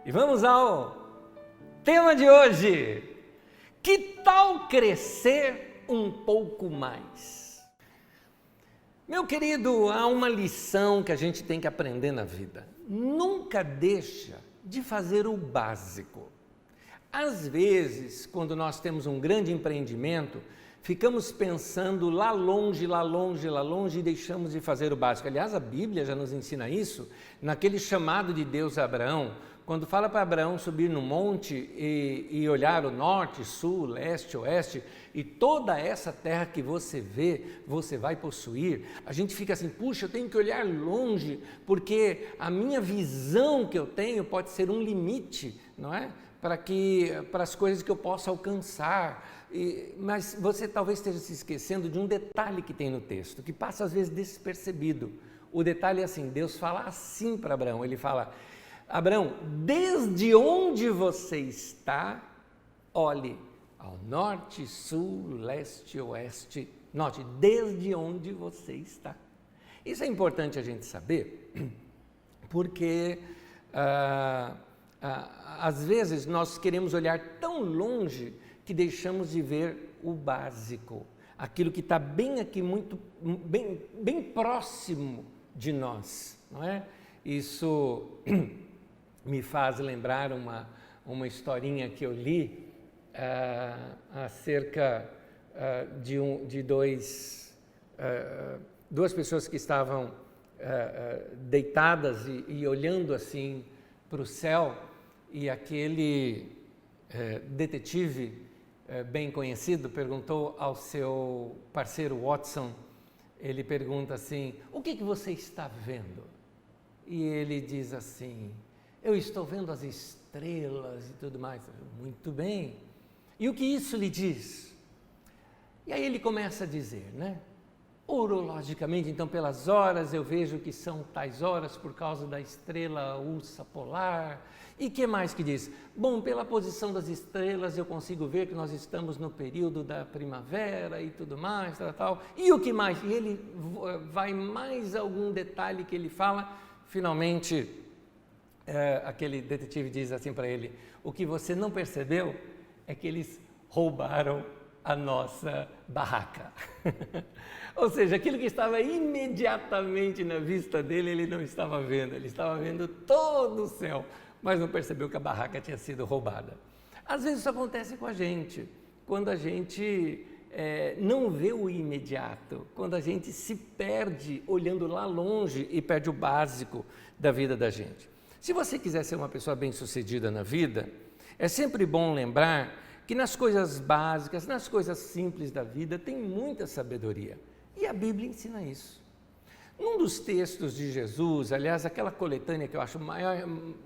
E vamos ao tema de hoje. Que tal crescer um pouco mais? Meu querido, há uma lição que a gente tem que aprender na vida. Nunca deixa de fazer o básico. Às vezes, quando nós temos um grande empreendimento, ficamos pensando lá longe e deixamos de fazer o básico. Aliás, a Bíblia já nos ensina isso, naquele chamado de Deus a Abraão, quando fala para Abraão subir no monte e olhar o norte, sul, leste, oeste, e toda essa terra que você vê, você vai possuir, a gente fica assim, puxa, eu tenho que olhar longe, porque a minha visão que eu tenho pode ser um limite, não é? Para as coisas que eu possa alcançar. Mas você talvez esteja se esquecendo de um detalhe que tem no texto, que passa às vezes despercebido. O detalhe é assim, Deus fala assim para Abraão, ele fala: Abraão, desde onde você está, olhe ao norte, sul, leste, oeste. Note, desde onde você está. Isso é importante a gente saber, porque às vezes nós queremos olhar tão longe que deixamos de ver o básico, aquilo que está bem aqui, bem próximo de nós, não é? Isso me faz lembrar uma historinha que eu li acerca de duas pessoas que estavam deitadas e olhando assim para o céu, e aquele detetive bem conhecido perguntou ao seu parceiro Watson, ele pergunta assim: o que você está vendo? E ele diz assim: eu estou vendo as estrelas e tudo mais. Muito bem. E o que isso lhe diz? E aí ele começa a dizer, né? Orologicamente, então, pelas horas eu vejo que são tais horas por causa da estrela Ursa Polar. E que mais que diz? Bom, pela posição das estrelas eu consigo ver que nós estamos no período da primavera e tudo mais, tal. E o que mais? E ele vai mais algum detalhe que ele fala. Finalmente, aquele detetive diz assim para ele: o que você não percebeu é que eles roubaram a nossa barraca. Ou seja, aquilo que estava imediatamente na vista dele, ele não estava vendo, ele estava vendo todo o céu, mas não percebeu que a barraca tinha sido roubada. Às vezes isso acontece com a gente, quando a gente não vê o imediato, quando a gente se perde olhando lá longe e perde o básico da vida da gente. Se você quiser ser uma pessoa bem-sucedida na vida, é sempre bom lembrar que nas coisas básicas, nas coisas simples da vida, tem muita sabedoria. E a Bíblia ensina isso. Num dos textos de Jesus, aliás, aquela coletânea que eu acho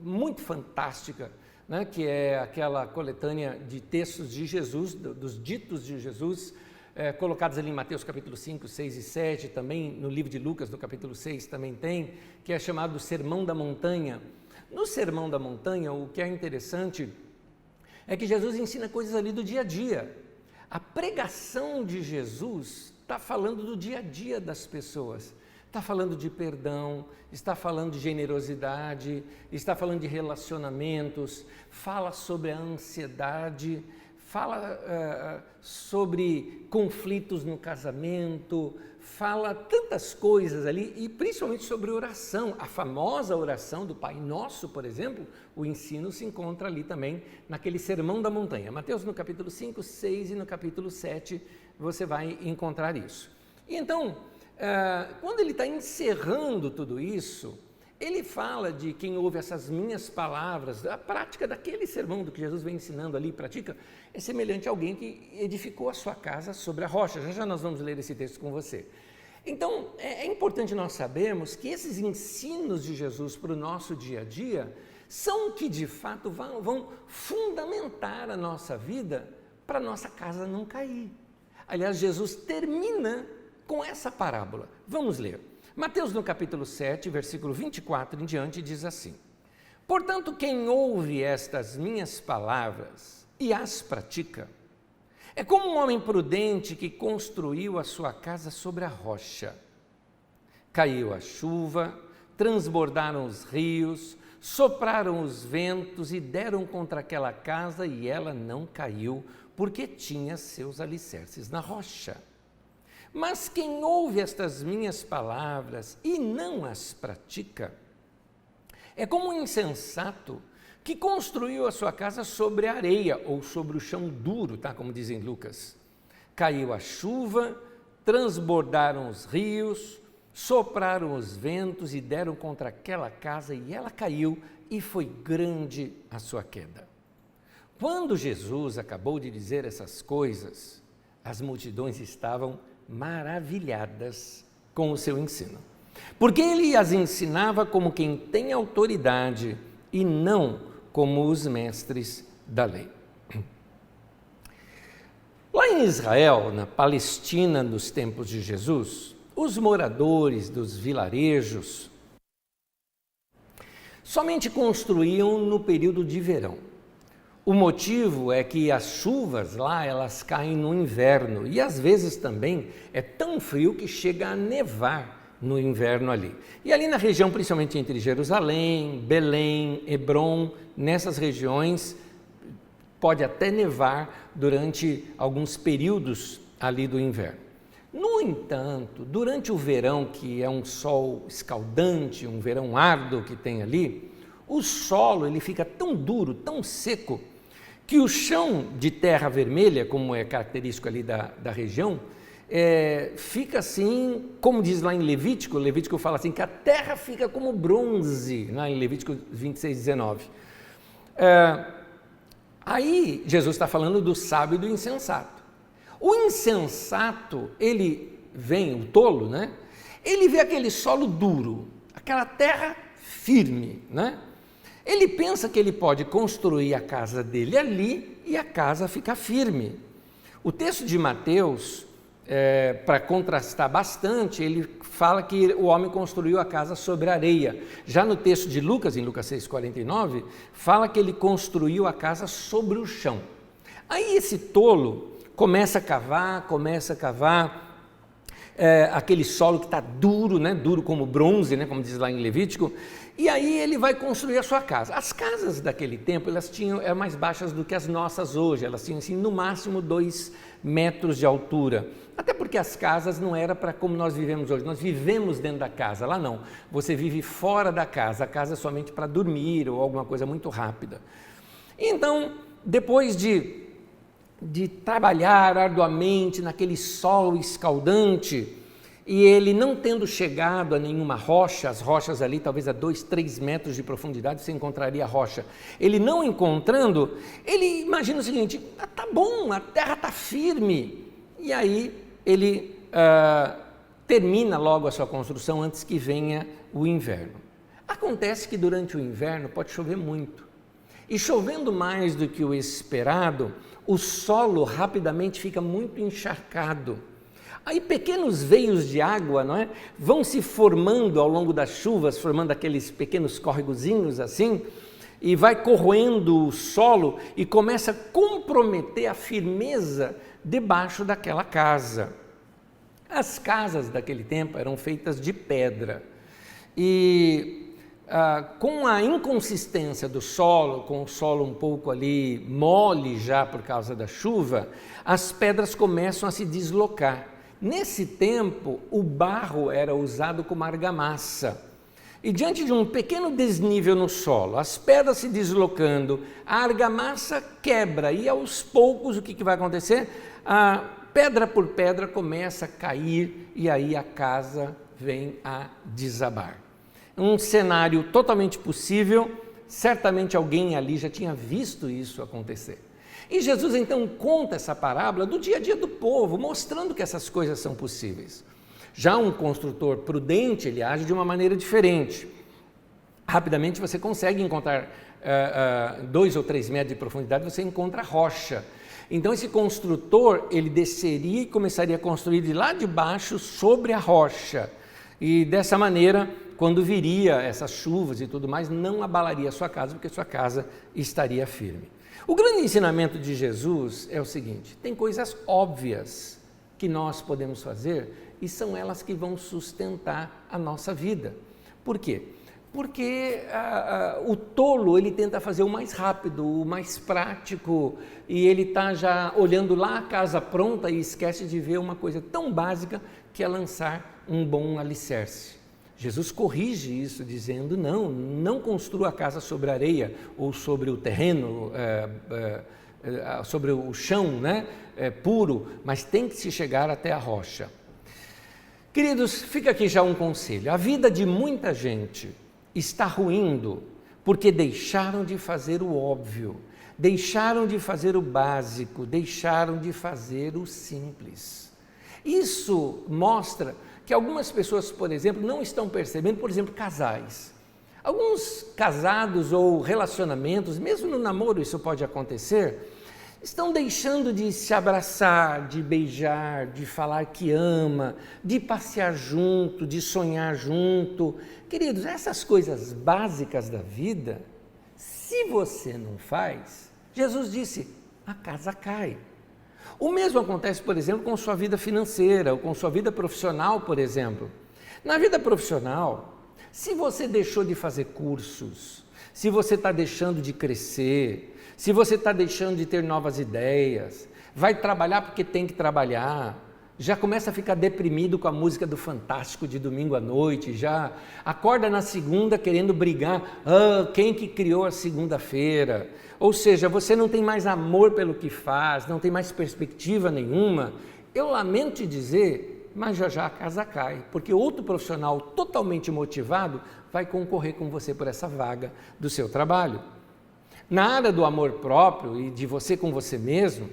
muito fantástica, né, que é aquela coletânea de textos de Jesus, dos ditos de Jesus, colocados ali em Mateus capítulo 5, 6 e 7, também no livro de Lucas, no capítulo 6, também tem, que é chamado Sermão da Montanha. No Sermão da Montanha, o que é interessante é que Jesus ensina coisas ali do dia a dia. A pregação de Jesus está falando do dia a dia das pessoas. Está falando de perdão, está falando de generosidade, está falando de relacionamentos, fala sobre a ansiedade, fala sobre conflitos no casamento, fala tantas coisas ali, e principalmente sobre oração. A famosa oração do Pai Nosso, por exemplo, o ensino se encontra ali também, naquele Sermão da Montanha. Mateus no capítulo 5, 6 e no capítulo 7, você vai encontrar isso. E então, quando ele está encerrando tudo isso, ele fala de quem ouve essas minhas palavras, a prática daquele sermão do que Jesus vem ensinando ali, pratica, é semelhante a alguém que edificou a sua casa sobre a rocha. Já nós vamos ler esse texto com você. Então, é importante nós sabermos que esses ensinos de Jesus para o nosso dia a dia são que, de fato, vão fundamentar a nossa vida para a nossa casa não cair. Aliás, Jesus termina com essa parábola. Vamos ler. Mateus no capítulo 7, versículo 24 em diante, diz assim: portanto, quem ouve estas minhas palavras e as pratica, é como um homem prudente que construiu a sua casa sobre a rocha. Caiu a chuva, transbordaram os rios, sopraram os ventos e deram contra aquela casa, e ela não caiu, porque tinha seus alicerces na rocha. Mas quem ouve estas minhas palavras e não as pratica, é como um insensato que construiu a sua casa sobre a areia ou sobre o chão duro, tá? Como dizem Lucas. Caiu a chuva, transbordaram os rios, sopraram os ventos e deram contra aquela casa, e ela caiu, e foi grande a sua queda. Quando Jesus acabou de dizer essas coisas, as multidões estavam maravilhadas com o seu ensino, porque ele as ensinava como quem tem autoridade e não como os mestres da lei. Lá em Israel, na Palestina, nos tempos de Jesus, os moradores dos vilarejos somente construíam no período de verão. O motivo é que as chuvas lá, elas caem no inverno, e às vezes também é tão frio que chega a nevar no inverno ali. E ali na região, principalmente entre Jerusalém, Belém, Hebrom, nessas regiões, pode até nevar durante alguns períodos ali do inverno. No entanto, durante o verão, que é um sol escaldante, um verão árduo que tem ali, o solo ele fica tão duro, tão seco, que o chão de terra vermelha, como é característico ali da região, fica assim, como diz lá em Levítico fala assim, que a terra fica como bronze, lá em Levítico 26, 19. Aí Jesus está falando do sábio e do insensato. O insensato, ele vem, o tolo, né? Ele vê aquele solo duro, aquela terra firme, né? Ele pensa que ele pode construir a casa dele ali e a casa fica firme. O texto de Mateus, para contrastar bastante, ele fala que o homem construiu a casa sobre areia. Já no texto de Lucas, em Lucas 6,49, fala que ele construiu a casa sobre o chão. Aí esse tolo começa a cavar, aquele solo que está duro, né? Duro como bronze, né? Como diz lá em Levítico, e aí ele vai construir a sua casa. As casas daquele tempo, elas eram mais baixas do que as nossas hoje, elas tinham assim, no máximo 2 metros de altura, até porque as casas não eram para como nós vivemos hoje, nós vivemos dentro da casa, lá não, você vive fora da casa, a casa é somente para dormir ou alguma coisa muito rápida. Então, depois de trabalhar arduamente naquele sol escaldante, e ele não tendo chegado a nenhuma rocha, as rochas ali talvez a 2, 3 metros de profundidade você encontraria a rocha, ele não encontrando, ele imagina o seguinte, tá bom, a terra está firme, e aí ele termina logo a sua construção antes que venha o inverno. Acontece que durante o inverno pode chover muito, e chovendo mais do que o esperado, o solo rapidamente fica muito encharcado. Aí pequenos veios de água, não é? Vão se formando ao longo das chuvas, formando aqueles pequenos córregozinhos assim, e vai corroendo o solo e começa a comprometer a firmeza debaixo daquela casa. As casas daquele tempo eram feitas de pedra e com a inconsistência do solo, com o solo um pouco ali mole já por causa da chuva, as pedras começam a se deslocar. Nesse tempo, o barro era usado como argamassa. E diante de um pequeno desnível no solo, as pedras se deslocando, a argamassa quebra e aos poucos o que vai acontecer? Pedra por pedra começa a cair e aí a casa vem a desabar. Um cenário totalmente possível, certamente alguém ali já tinha visto isso acontecer. E Jesus então conta essa parábola do dia a dia do povo, mostrando que essas coisas são possíveis. Já um construtor prudente, ele age de uma maneira diferente. Rapidamente você consegue encontrar 2 ou 3 metros de profundidade, você encontra rocha. Então esse construtor, ele desceria e começaria a construir de lá de baixo sobre a rocha. E dessa maneira, quando viria essas chuvas e tudo mais, não abalaria a sua casa, porque sua casa estaria firme. O grande ensinamento de Jesus é o seguinte, tem coisas óbvias que nós podemos fazer e são elas que vão sustentar a nossa vida. Por quê? Porque o tolo, ele tenta fazer o mais rápido, o mais prático, e ele está já olhando lá a casa pronta e esquece de ver uma coisa tão básica que é lançar um bom alicerce. Jesus corrige isso dizendo, não construa a casa sobre a areia ou sobre o terreno, sobre o chão, né, puro, mas tem que se chegar até a rocha. Queridos, fica aqui já um conselho. A vida de muita gente está ruindo porque deixaram de fazer o óbvio, deixaram de fazer o básico, deixaram de fazer o simples. Isso mostra que algumas pessoas, por exemplo, não estão percebendo, por exemplo, casais. Alguns casados ou relacionamentos, mesmo no namoro isso pode acontecer, estão deixando de se abraçar, de beijar, de falar que ama, de passear junto, de sonhar junto. Queridos, essas coisas básicas da vida, se você não faz, Jesus disse, a casa cai. O mesmo acontece, por exemplo, com sua vida financeira ou com sua vida profissional, por exemplo. Na vida profissional, se você deixou de fazer cursos, se você está deixando de crescer, se você está deixando de ter novas ideias, vai trabalhar porque tem que trabalhar, já começa a ficar deprimido com a música do Fantástico de domingo à noite, já acorda na segunda querendo brigar, quem que criou a segunda-feira? Ou seja, você não tem mais amor pelo que faz, não tem mais perspectiva nenhuma. Eu lamento te dizer, mas já a casa cai, porque outro profissional totalmente motivado vai concorrer com você por essa vaga do seu trabalho. Na área do amor próprio e de você com você mesmo,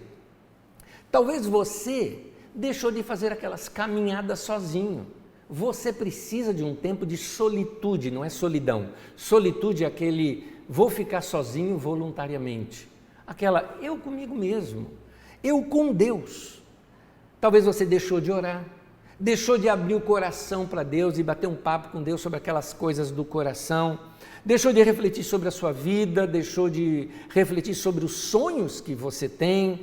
talvez você deixou de fazer aquelas caminhadas sozinho. Você precisa de um tempo de solitude, não é solidão. Solitude é aquele, vou ficar sozinho voluntariamente. Aquela, eu comigo mesmo, eu com Deus. Talvez você deixou de orar, deixou de abrir o coração para Deus e bater um papo com Deus sobre aquelas coisas do coração. Deixou de refletir sobre a sua vida, deixou de refletir sobre os sonhos que você tem.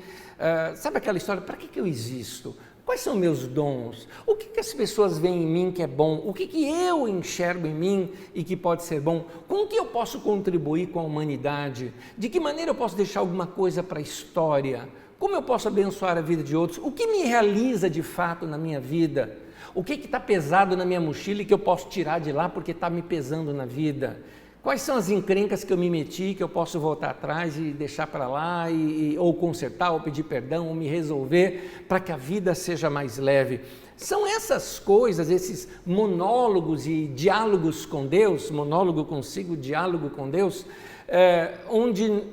Sabe aquela história, para que eu existo? Quais são meus dons? O que as pessoas veem em mim que é bom? O que eu enxergo em mim e que pode ser bom? Com o que eu posso contribuir com a humanidade? De que maneira eu posso deixar alguma coisa para a história? Como eu posso abençoar a vida de outros? O que me realiza de fato na minha vida? O que está pesado na minha mochila e que eu posso tirar de lá porque está me pesando na vida? Quais são as encrencas que eu me meti, que eu posso voltar atrás e deixar para lá, ou consertar, ou pedir perdão, ou me resolver, para que a vida seja mais leve? São essas coisas, esses monólogos e diálogos com Deus, monólogo consigo, diálogo com Deus, onde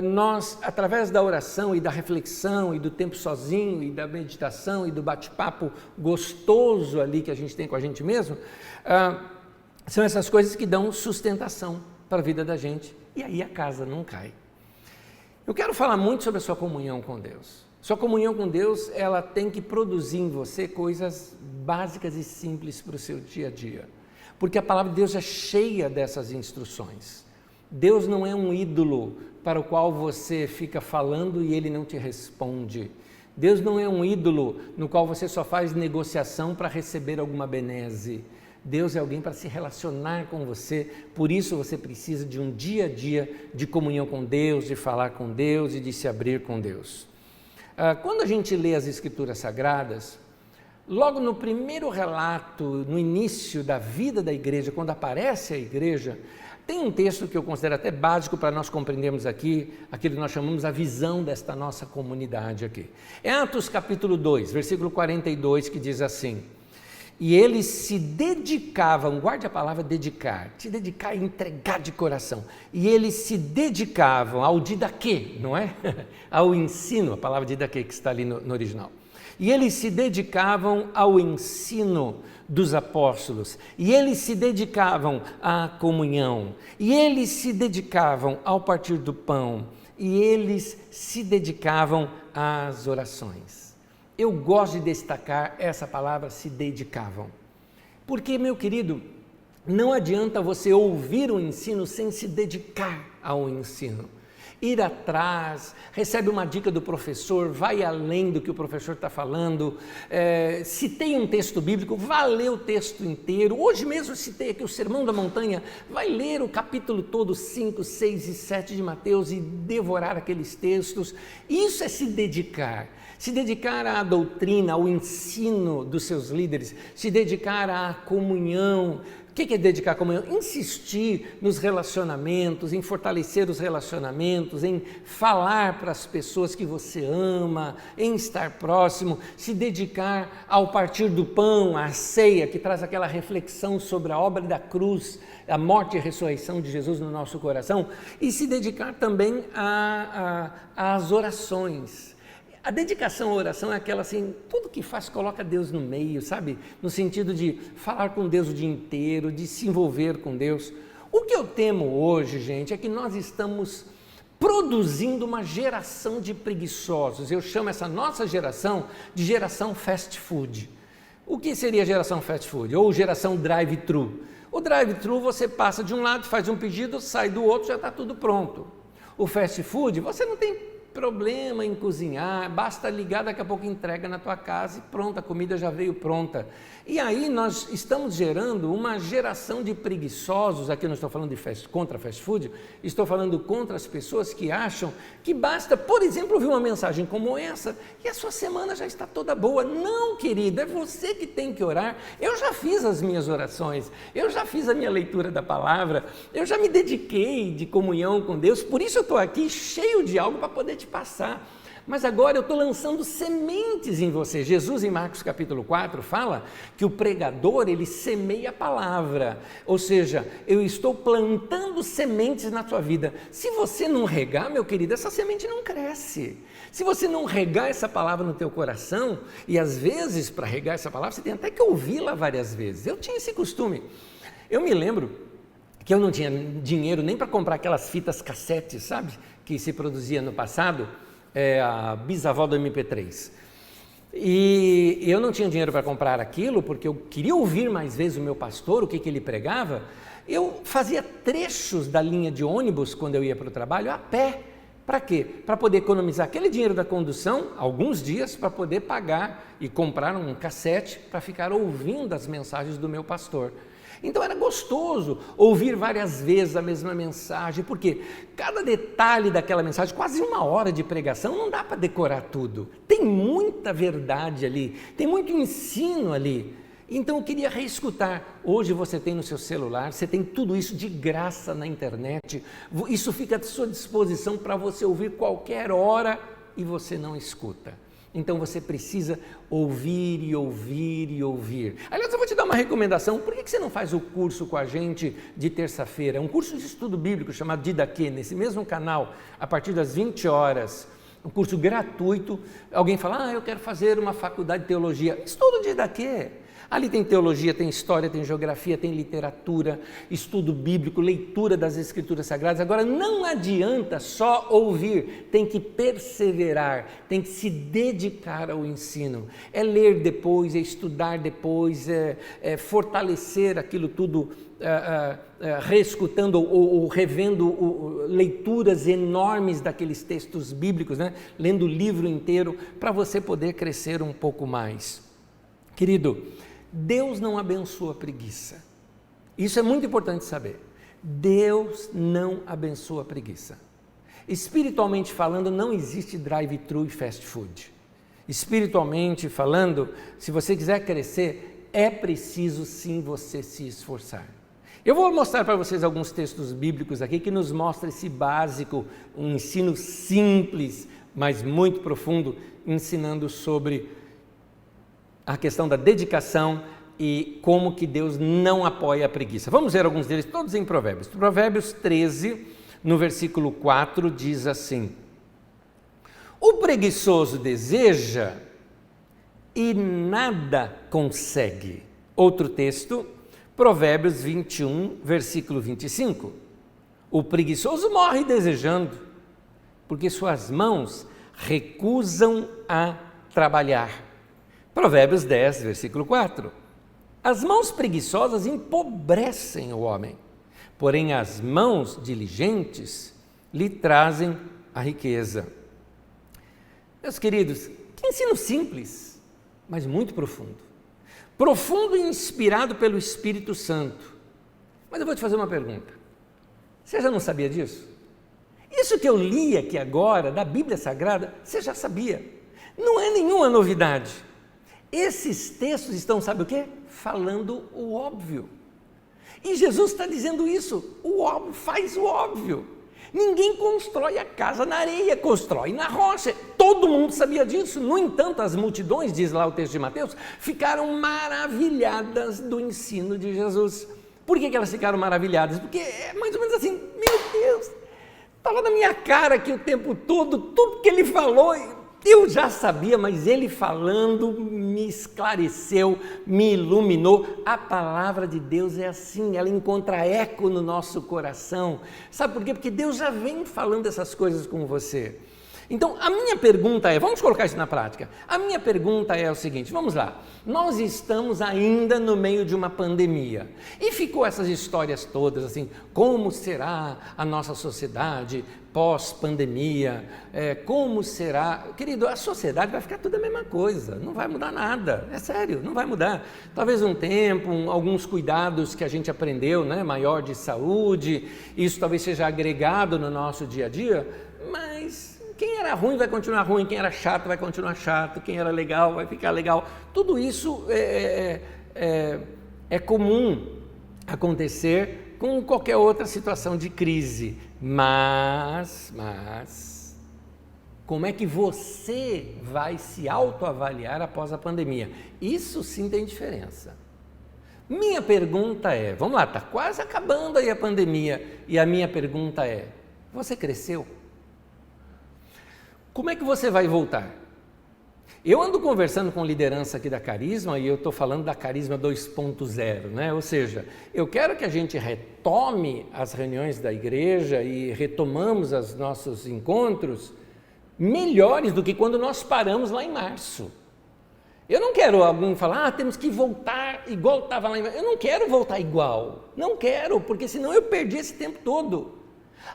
nós, através da oração e da reflexão e do tempo sozinho e da meditação e do bate-papo gostoso ali que a gente tem com a gente mesmo, são essas coisas que dão sustentação para a vida da gente, e aí a casa não cai. Eu quero falar muito sobre a sua comunhão com Deus. Sua comunhão com Deus, ela tem que produzir em você coisas básicas e simples para o seu dia a dia, porque a palavra de Deus é cheia dessas instruções. Deus não é um ídolo para o qual você fica falando e ele não te responde. Deus não é um ídolo no qual você só faz negociação para receber alguma benese. Deus é alguém para se relacionar com você, por isso você precisa de um dia a dia de comunhão com Deus, de falar com Deus e de se abrir com Deus. Quando a gente lê as Escrituras Sagradas, logo no primeiro relato, no início da vida da igreja, quando aparece a igreja, tem um texto que eu considero até básico para nós compreendermos aqui, aquilo que nós chamamos a visão desta nossa comunidade aqui. É Atos capítulo 2, versículo 42, que diz assim: e eles se dedicavam, guarde a palavra dedicar, se dedicar e entregar de coração. E eles se dedicavam ao didaquê, não é? Ao ensino, a palavra didaquê que está ali no original. E eles se dedicavam ao ensino dos apóstolos. E eles se dedicavam à comunhão. E eles se dedicavam ao partir do pão. E eles se dedicavam às orações. Eu gosto de destacar essa palavra, se dedicavam. Porque, meu querido, não adianta você ouvir o ensino sem se dedicar ao ensino. ir atrás, recebe uma dica do professor, vai além do que o professor está falando. Se tem um texto bíblico, vá ler o texto inteiro. Hoje mesmo citei aqui o Sermão da Montanha, vai ler o capítulo todo, 5, 6 e 7 de Mateus e devorar aqueles textos. Isso é se dedicar à doutrina, ao ensino dos seus líderes, se dedicar à comunhão. O que é dedicar à comunhão? Insistir nos relacionamentos, em fortalecer os relacionamentos, em falar para as pessoas que você ama, em estar próximo, se dedicar ao partir do pão, à ceia, que traz aquela reflexão sobre a obra da cruz, a morte e a ressurreição de Jesus no nosso coração, e se dedicar também às orações. A dedicação à oração é aquela assim, tudo que faz coloca Deus no meio, sabe? No sentido de falar com Deus o dia inteiro, de se envolver com Deus. O que eu temo hoje, gente, é que nós estamos produzindo uma geração de preguiçosos. Eu chamo essa nossa geração de geração fast food. O que seria geração fast food? Ou geração drive-thru? O drive-thru você passa de um lado, faz um pedido, sai do outro, já está tudo pronto. O fast food, você não tem problema em cozinhar, basta ligar, daqui a pouco entrega na tua casa e pronto, a comida já veio pronta. E aí nós estamos gerando uma geração de preguiçosos, aqui não estou falando de contra fast food, estou falando contra as pessoas que acham que basta, por exemplo, ouvir uma mensagem como essa e a sua semana já está toda boa. Não, querido, é você que tem que orar. Eu já fiz as minhas orações, eu já fiz a minha leitura da palavra, eu já me dediquei de comunhão com Deus, por isso eu estou aqui cheio de algo para poder te passar. Mas agora eu estou lançando sementes em você. Jesus, em Marcos capítulo 4, fala que o pregador, ele semeia a palavra. Ou seja, eu estou plantando sementes na tua vida. Se você não regar, meu querido, essa semente não cresce. Se você não regar essa palavra no teu coração, e às vezes, para regar essa palavra, você tem até que ouvi-la várias vezes. Eu tinha esse costume. Eu me lembro que eu não tinha dinheiro nem para comprar aquelas fitas cassete, sabe? Que se produzia no passado. A bisavó do MP3. E eu não tinha dinheiro para comprar aquilo, porque eu queria ouvir mais vezes o meu pastor, o que ele pregava. Eu fazia trechos da linha de ônibus quando eu ia para o trabalho a pé. Para quê? Para poder economizar aquele dinheiro da condução, alguns dias, para poder pagar e comprar um cassete para ficar ouvindo as mensagens do meu pastor. Então era gostoso ouvir várias vezes a mesma mensagem, porque cada detalhe daquela mensagem, quase 1 hora de pregação, não dá para decorar tudo. Tem muita verdade ali, tem muito ensino ali. Então eu queria reescutar. Hoje você tem no seu celular, você tem tudo isso de graça na internet, isso fica à sua disposição para você ouvir qualquer hora e você não escuta. Então você precisa ouvir e ouvir e ouvir. Aliás, eu vou te dar uma recomendação. Por que você não faz o curso com a gente de terça-feira? É um curso de estudo bíblico chamado Didaquê, nesse mesmo canal, a partir das 20 horas. Um curso gratuito. Alguém fala, eu quero fazer uma faculdade de teologia. Estudo Didaquê. Ali tem teologia, tem história, tem geografia, tem literatura, estudo bíblico, leitura das Escrituras Sagradas. Agora, não adianta só ouvir, tem que perseverar, tem que se dedicar ao ensino. É ler depois, é estudar depois, é fortalecer aquilo tudo, reescutando ou revendo leituras enormes daqueles textos bíblicos, né? Lendo o livro inteiro, para você poder crescer um pouco mais. Querido, Deus não abençoa a preguiça. Isso é muito importante saber. Deus não abençoa a preguiça. Espiritualmente falando, não existe drive-thru e fast food. Espiritualmente falando, se você quiser crescer, é preciso sim você se esforçar. Eu vou mostrar para vocês alguns textos bíblicos aqui que nos mostram esse básico, um ensino simples, mas muito profundo, ensinando sobre a questão da dedicação e como que Deus não apoia a preguiça. Vamos ver alguns deles, todos em Provérbios. Provérbios 13, no versículo 4, diz assim: o preguiçoso deseja e nada consegue. Outro texto, Provérbios 21, versículo 25. O preguiçoso morre desejando, porque suas mãos recusam a trabalhar. Provérbios 10, versículo 4. As mãos preguiçosas empobrecem o homem, porém as mãos diligentes lhe trazem a riqueza. Meus queridos, que ensino simples, mas muito profundo. Profundo e inspirado pelo Espírito Santo. Mas eu vou te fazer uma pergunta. Você já não sabia disso? Isso que eu li aqui agora, da Bíblia Sagrada, você já sabia. Não é nenhuma novidade. Esses textos estão, sabe o quê? Falando o óbvio. E Jesus está dizendo isso, o óbvio faz o óbvio. Ninguém constrói a casa na areia, constrói na rocha. Todo mundo sabia disso. No entanto, as multidões, diz lá o texto de Mateus, ficaram maravilhadas do ensino de Jesus. Por que elas ficaram maravilhadas? Porque é mais ou menos assim, meu Deus, estava na minha cara aqui o tempo todo, tudo que ele falou, eu já sabia, mas ele falando me esclareceu, me iluminou. A palavra de Deus é assim, ela encontra eco no nosso coração. Sabe por quê? Porque Deus já vem falando essas coisas com você. Então, a minha pergunta é, vamos colocar isso na prática. A minha pergunta é o seguinte, vamos lá. Nós estamos ainda no meio de uma pandemia. E ficou essas histórias todas, assim, como será a nossa sociedade pós-pandemia? Como será? Querido, a sociedade vai ficar tudo a mesma coisa, não vai mudar nada, é sério, não vai mudar. Talvez um tempo, alguns cuidados que a gente aprendeu, né, maior de saúde, isso talvez seja agregado no nosso dia a dia, mas quem era ruim vai continuar ruim, quem era chato vai continuar chato, quem era legal vai ficar legal. Tudo isso é comum acontecer com qualquer outra situação de crise. Mas, como é que você vai se autoavaliar após a pandemia? Isso sim tem diferença. Minha pergunta é, vamos lá, está quase acabando aí a pandemia, e a minha pergunta é, você cresceu? Como é que você vai voltar? Eu ando conversando com liderança aqui da Carisma e eu estou falando da Carisma 2.0, né? Ou seja, eu quero que a gente retome as reuniões da igreja e retomamos os nossos encontros melhores do que quando nós paramos lá em março. Eu não quero alguém falar, temos que voltar igual estava lá em março. Eu não quero voltar igual, não quero, porque senão eu perdi esse tempo todo.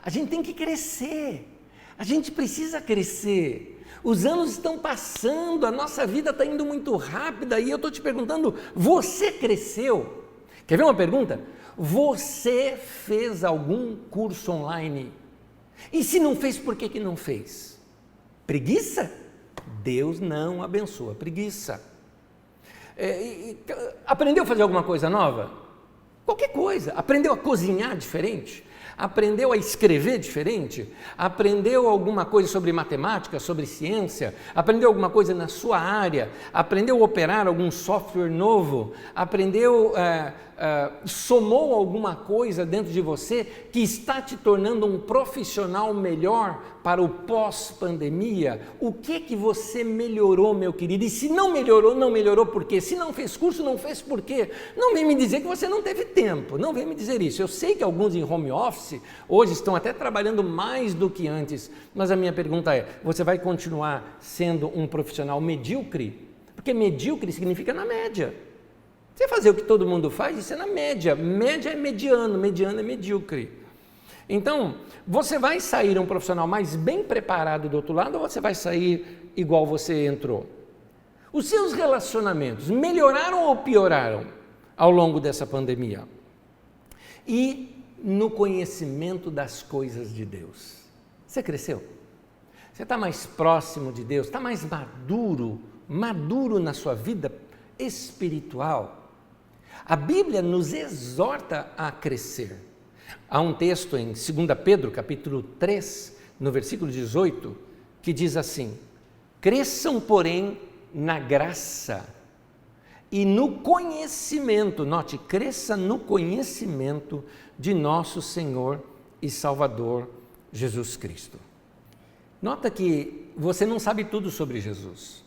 A gente tem que crescer. A gente precisa crescer, os anos estão passando, a nossa vida está indo muito rápida e eu estou te perguntando, você cresceu? Quer ver uma pergunta? Você fez algum curso online? E se não fez, por que não fez? Preguiça? Deus não abençoa preguiça. Aprendeu a fazer alguma coisa nova? Qualquer coisa. Aprendeu a cozinhar diferente? Aprendeu a escrever diferente? Aprendeu alguma coisa sobre matemática, sobre ciência? Aprendeu alguma coisa na sua área? Aprendeu a operar algum software novo? Aprendeu, somou alguma coisa dentro de você que está te tornando um profissional melhor para o pós-pandemia? O que você melhorou, meu querido? E se não melhorou por quê? Se não fez curso, não fez por quê? Não vem me dizer que você não teve tempo, não vem me dizer isso. Eu sei que alguns em home office hoje estão até trabalhando mais do que antes, mas a minha pergunta é, você vai continuar sendo um profissional medíocre? Porque medíocre significa na média. Você fazer o que todo mundo faz, isso é na média. Média é mediano, mediano é medíocre. Então, você vai sair um profissional mais bem preparado do outro lado ou você vai sair igual você entrou? Os seus relacionamentos melhoraram ou pioraram ao longo dessa pandemia? E no conhecimento das coisas de Deus. Você cresceu? Você está mais próximo de Deus? Está mais maduro na sua vida espiritual? A Bíblia nos exorta a crescer. Há um texto em 2 Pedro, capítulo 3, no versículo 18, que diz assim: cresçam, porém, na graça e no conhecimento, note, cresça no conhecimento de nosso Senhor e Salvador Jesus Cristo. Nota que você não sabe tudo sobre Jesus.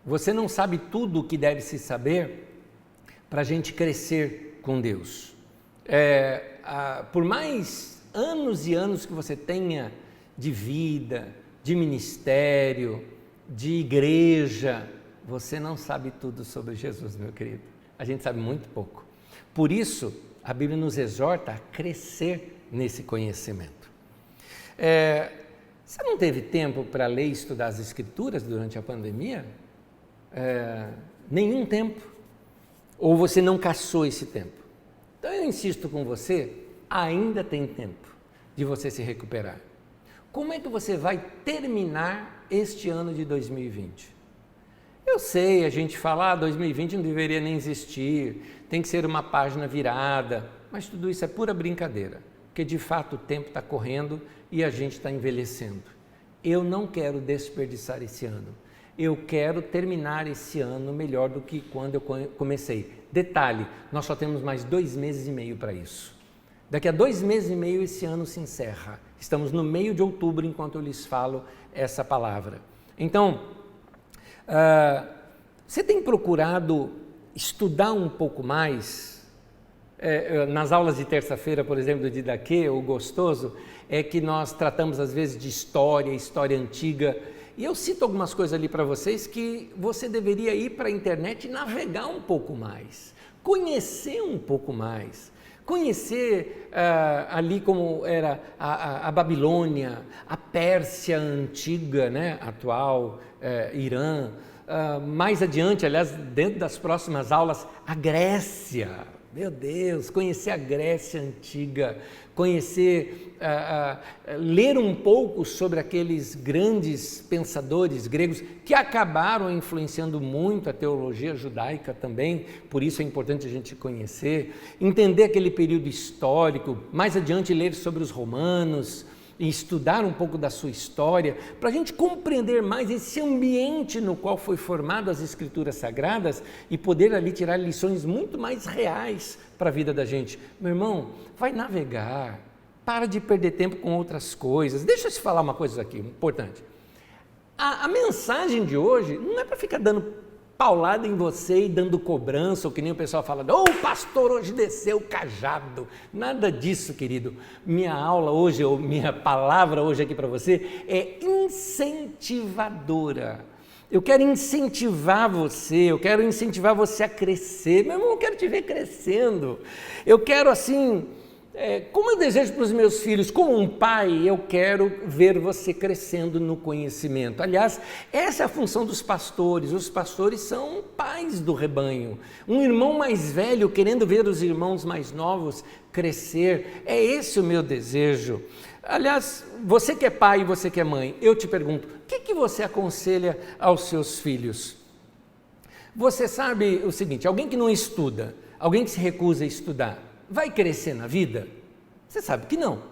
Você não sabe tudo o que deve se saber para a gente crescer com Deus. Por mais anos e anos que você tenha de vida, de ministério, de igreja, você não sabe tudo sobre Jesus, meu querido. A gente sabe muito pouco. Por isso, a Bíblia nos exorta a crescer nesse conhecimento. Você não teve tempo para ler e estudar as Escrituras durante a pandemia? Nenhum tempo. Ou você não caçou esse tempo? Então eu insisto com você, ainda tem tempo de você se recuperar. Como é que você vai terminar este ano de 2020? Eu sei, a gente fala, 2020 não deveria nem existir, tem que ser uma página virada, mas tudo isso é pura brincadeira, porque de fato o tempo está correndo e a gente está envelhecendo. Eu não quero desperdiçar esse ano. Eu quero terminar esse ano melhor do que quando eu comecei. Detalhe, nós só temos mais 2 meses e meio para isso. Daqui a 2 meses e meio esse ano se encerra. Estamos no meio de outubro enquanto eu lhes falo essa palavra. Então, você tem procurado estudar um pouco mais? Nas aulas de terça-feira, por exemplo, do Didaquê, o gostoso é que nós tratamos às vezes de história antiga, e eu cito algumas coisas ali para vocês que você deveria ir para a internet e navegar um pouco mais, conhecer um pouco mais, conhecer ali como era a Babilônia, a Pérsia antiga, né, atual, Irã, mais adiante, aliás, dentro das próximas aulas, a Grécia. Meu Deus, conhecer a Grécia antiga, conhecer, ler um pouco sobre aqueles grandes pensadores gregos que acabaram influenciando muito a teologia judaica também, por isso é importante a gente conhecer, entender aquele período histórico, mais adiante ler sobre os romanos, e estudar um pouco da sua história, para a gente compreender mais esse ambiente no qual foi formado as Escrituras Sagradas e poder ali tirar lições muito mais reais para a vida da gente. Meu irmão, vai navegar, para de perder tempo com outras coisas. Deixa eu te falar uma coisa aqui, importante. A mensagem de hoje não é para ficar dando paulada em você e dando cobrança, ou que nem o pessoal fala, o pastor hoje desceu o cajado. Nada disso, querido. Minha aula hoje, ou minha palavra hoje aqui para você é incentivadora. Eu quero incentivar você, eu quero incentivar você a crescer. Meu irmão, eu quero te ver crescendo. Eu quero assim... como eu desejo para os meus filhos, como um pai, eu quero ver você crescendo no conhecimento. Aliás, essa é a função dos pastores. Os pastores são pais do rebanho. Um irmão mais velho querendo ver os irmãos mais novos crescer. É esse o meu desejo. Aliás, você que é pai e você que é mãe, eu te pergunto, o que você aconselha aos seus filhos? Você sabe o seguinte, alguém que não estuda, alguém que se recusa a estudar, vai crescer na vida? Você sabe que não.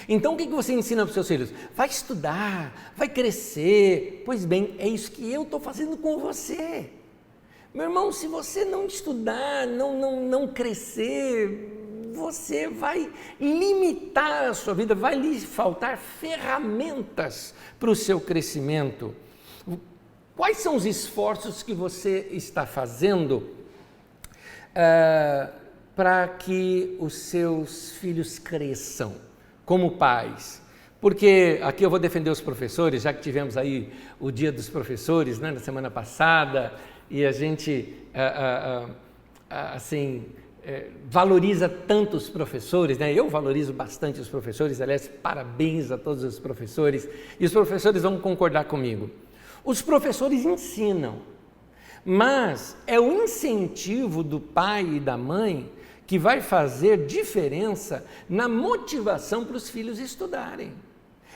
Então o que você ensina para os seus filhos? Vai estudar, vai crescer. Pois bem, é isso que eu estou fazendo com você. Meu irmão, se você não estudar, não crescer, você vai limitar a sua vida, vai lhe faltar ferramentas para o seu crescimento. Quais são os esforços que você está fazendo para que os seus filhos cresçam como pais? Porque aqui eu vou defender os professores, já que tivemos aí o Dia dos Professores, né, na semana passada, e a gente valoriza tanto os professores, né? Eu valorizo bastante os professores, aliás, parabéns a todos os professores, e os professores vão concordar comigo. Os professores ensinam, mas é o incentivo do pai e da mãe que vai fazer diferença na motivação para os filhos estudarem.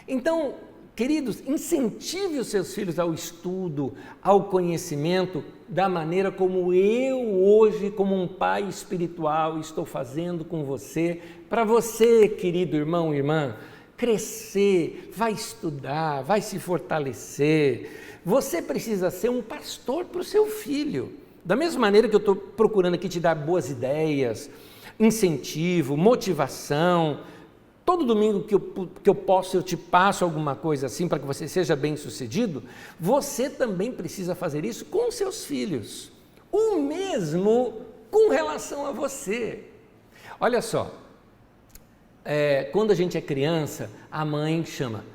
Então, queridos, incentive os seus filhos ao estudo, ao conhecimento, da maneira como eu hoje, como um pai espiritual, estou fazendo com você, para você, querido irmão e irmã, crescer, vai estudar, vai se fortalecer. Você precisa ser um pastor para o seu filho. Da mesma maneira que eu estou procurando aqui te dar boas ideias, incentivo, motivação, todo domingo que eu posso, eu te passo alguma coisa assim para que você seja bem sucedido, você também precisa fazer isso com seus filhos. O mesmo com relação a você. Olha só, quando a gente é criança, a mãe chama,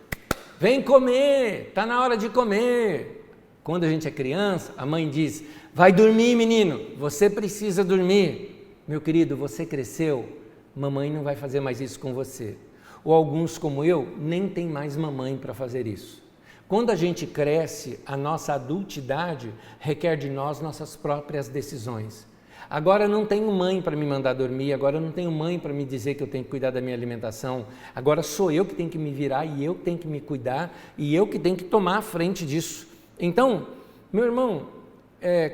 vem comer, está na hora de comer. Quando a gente é criança, a mãe diz, vai dormir, menino, você precisa dormir. Meu querido, você cresceu, mamãe não vai fazer mais isso com você. ou alguns como eu, nem tem mais mamãe para fazer isso. Quando a gente cresce, a nossa adultidade requer de nós nossas próprias decisões. Agora eu não tenho mãe para me mandar dormir, agora eu não tenho mãe para me dizer que eu tenho que cuidar da minha alimentação, agora sou eu que tenho que me virar e eu que tenho que me cuidar e eu que tenho que tomar a frente disso. Então, meu irmão,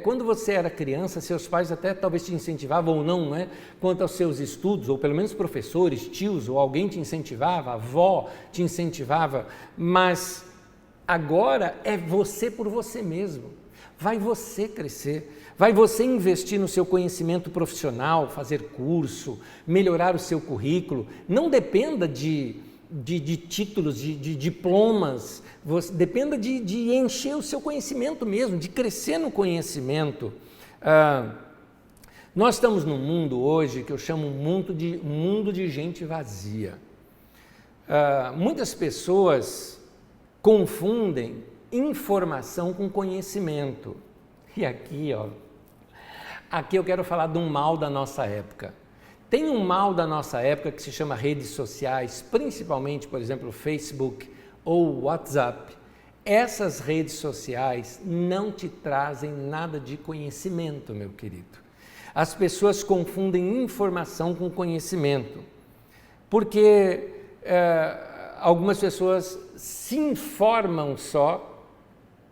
quando você era criança, seus pais até talvez te incentivavam ou não, né? Quanto aos seus estudos, ou pelo menos professores, tios, ou alguém te incentivava, a avó te incentivava, mas agora é você por você mesmo. Vai você crescer, vai você investir no seu conhecimento profissional, fazer curso, melhorar o seu currículo. Não dependa de títulos, de diplomas, dependa de encher o seu conhecimento mesmo, de crescer no conhecimento. Nós estamos num mundo hoje que eu chamo mundo de gente vazia. Muitas pessoas confundem informação com conhecimento. E aqui eu quero falar de um mal da nossa época. Tem um mal da nossa época que se chama redes sociais, principalmente, por exemplo, o Facebook ou o WhatsApp. Essas redes sociais não te trazem nada de conhecimento, meu querido. As pessoas confundem informação com conhecimento, porque algumas pessoas se informam só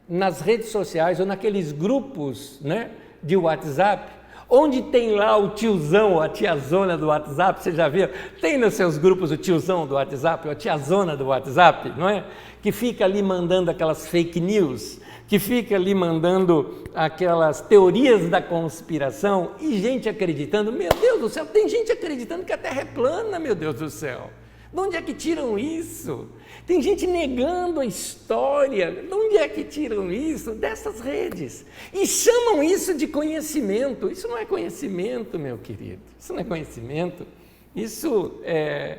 nas redes sociais ou naqueles grupos, né, de WhatsApp, onde tem lá o tiozão ou a tiazona do WhatsApp. Você já viu? Tem nos seus grupos o tiozão do WhatsApp ou a tiazona do WhatsApp, não é? Que fica ali mandando aquelas fake news, que fica ali mandando aquelas teorias da conspiração e gente acreditando. Meu Deus do céu, tem gente acreditando que a Terra é plana, meu Deus do céu. De onde é que tiram isso? Tem gente negando a história. De onde é que tiram isso? Dessas redes. E chamam isso de conhecimento. Isso não é conhecimento, meu querido. Isso não é conhecimento. Isso é